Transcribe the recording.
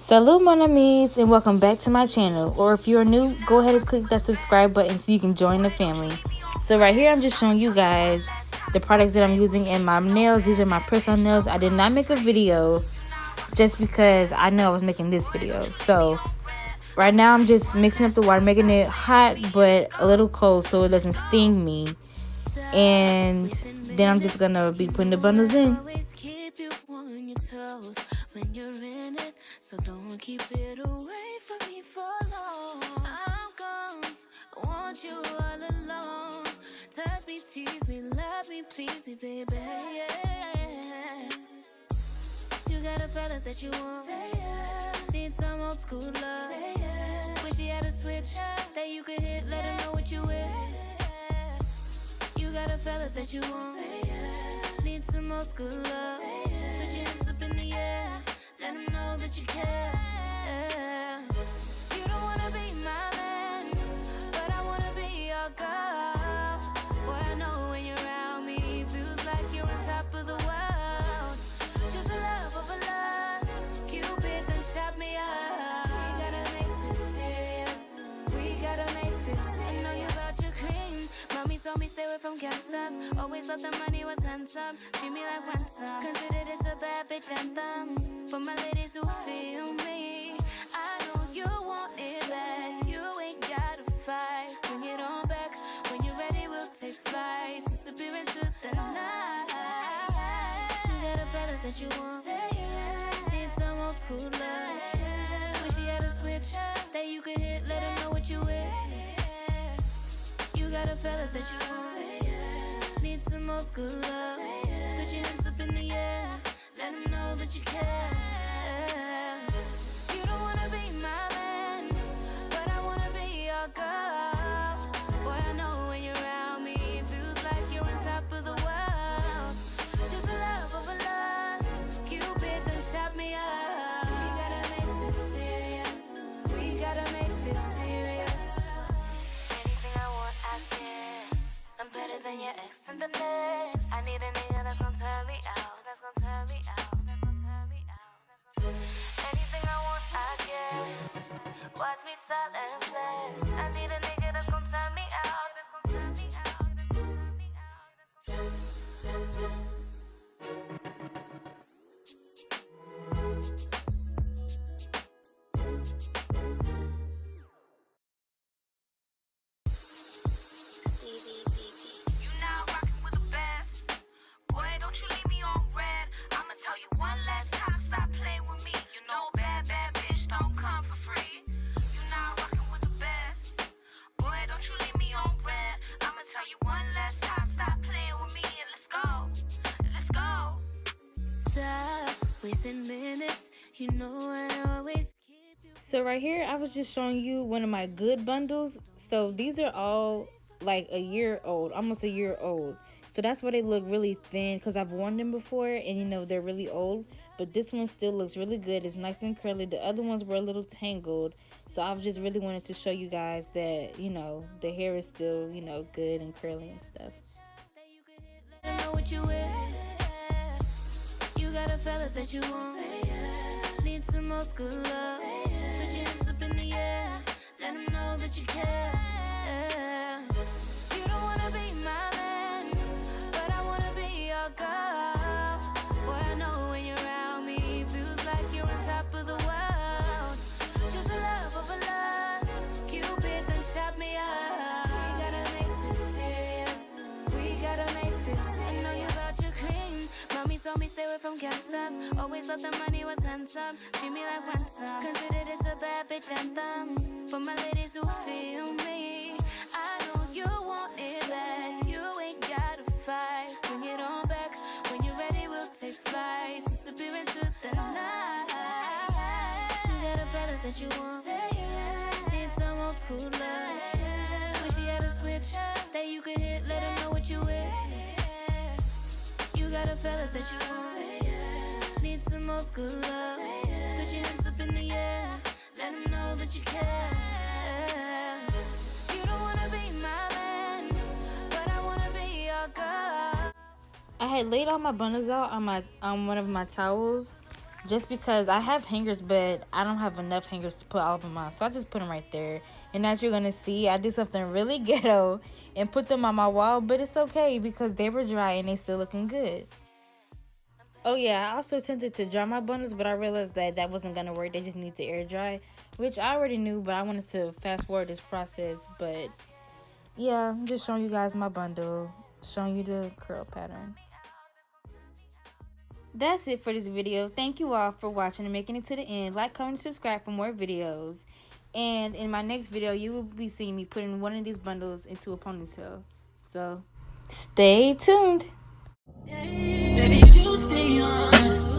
Salut mon amis and welcome back to my channel, or if you're new, go ahead and click that subscribe button so you can join the family. So right here I'm just showing you guys the products that I'm using in my nails. These are my press-on nails. I did not make a video just because I know I was making this video. So right now I'm just mixing up the water, making it hot but a little cold so it doesn't sting me, and then I'm just gonna be putting the bundles in. When you're in it, so don't keep it away from me for long. I'm gone, want you all alone. Touch me, tease me, love me, please me, baby. Yeah. You got a fella that you want. Say yeah. Need some old school love. Say yeah. Wish you had a switch that you could hit, let him know what you with. You got a fella that you want. Say yeah. Need some old school love. Say yeah. Put your hands up in the air. Let them know that you care. You don't wanna be my man, but I wanna be your girl. Boy, I know when you're around me, feels like you're on top of the world. Just a love of a lust, Cupid done shot me up. We gotta make this serious. We gotta make this serious. I know you about your cream. Mommy told me stay away from gangsters. Always thought the money was handsome. Treat me like ransom. Consider this a bad bitch anthem. For my ladies who feel me, I know you want it bad. You ain't gotta fight. Bring it on back. When you're ready, we'll take flight. Disappear into the night. You got a fella that you want. Say yeah. Need some old school love. Say yeah. Wish you had a switch that you could hit. Let him know what you with. You got a fella that you want. Say yeah. Need some old school love. Say yeah. Put your hands up in the air. Let them know that you care. You don't wanna be my man, but I wanna be your girl. Boy, I know when you're around me, feels like you're on top of the world. Just a love of a lust, Cupid done shot me up. We gotta make this serious. We gotta make this serious. Anything I want, I get. I'm better than your ex and the next. I need a nigga that's gonna turn me out. That's gonna turn me out. That's gonna turn me out. Anything I want, I get. Watch me style and flex. I need a nigga that's gonna turn me out. That's gonna turn me out. That's gonna turn me out. That's gonna turn me out. Minutes, you know I always keep you. So right here I was just showing you one of my good bundles. So these are all like a year old, almost a year old. So that's why they look really thin, because I've worn them before and you know they're really old. But this one still looks really good. It's nice and curly. The other ones were a little tangled. So I've just really wanted to show you guys that, you know, the hair is still, you know, good and curly and stuff. Got a fella that you want. Say yeah. Need some old school love. Say yeah. Put your hands up in the air. Let him know that you care. You don't wanna be my man, but I wanna be your girl. Boy, I know when you're around me, feels like you're on top of the world. Just a love of a lust, Cupid done shot me up. We gotta make this serious. We gotta make this serious. I know you about your cream. Mommy told me stay away from gangsters. Always thought the money was handsome. Treat me like ransom. Consider this a bad bitch anthem. For my ladies who feel me, I know you want it bad. You ain't gotta fight. Bring it on back. When you're ready, we'll take flight. Disappear into the night. You got a fella that you want. Say yeah. Need some old school love. Say yeah. Wish you had a switch that you could hit. Let him know what you with. You got a fella that you want. Say yeah. Need some old school love. Say yeah. Put your hands up in the air. Let him know that you care. You don't wanna be my man, but I wanna be your girl. I had laid all my bundles out on one of my towels, just because I have hangers, but I don't have enough hangers to put all of them on. So I just put them right there. And as you're going to see, I did something really ghetto and put them on my wall, but it's okay because they were dry and they still looking good. Oh yeah, I also attempted to dry my bundles, but I realized that that wasn't going to work. They just need to air dry, which I already knew, but I wanted to fast forward this process. But yeah, I'm just showing you guys my bundle, showing you the curl pattern. That's it for this video. Thank you all for watching and making it to the end. Like, comment, and subscribe for more videos. And in my next video, you will be seeing me putting one of these bundles into a ponytail. So, stay tuned. Baby, you stay on.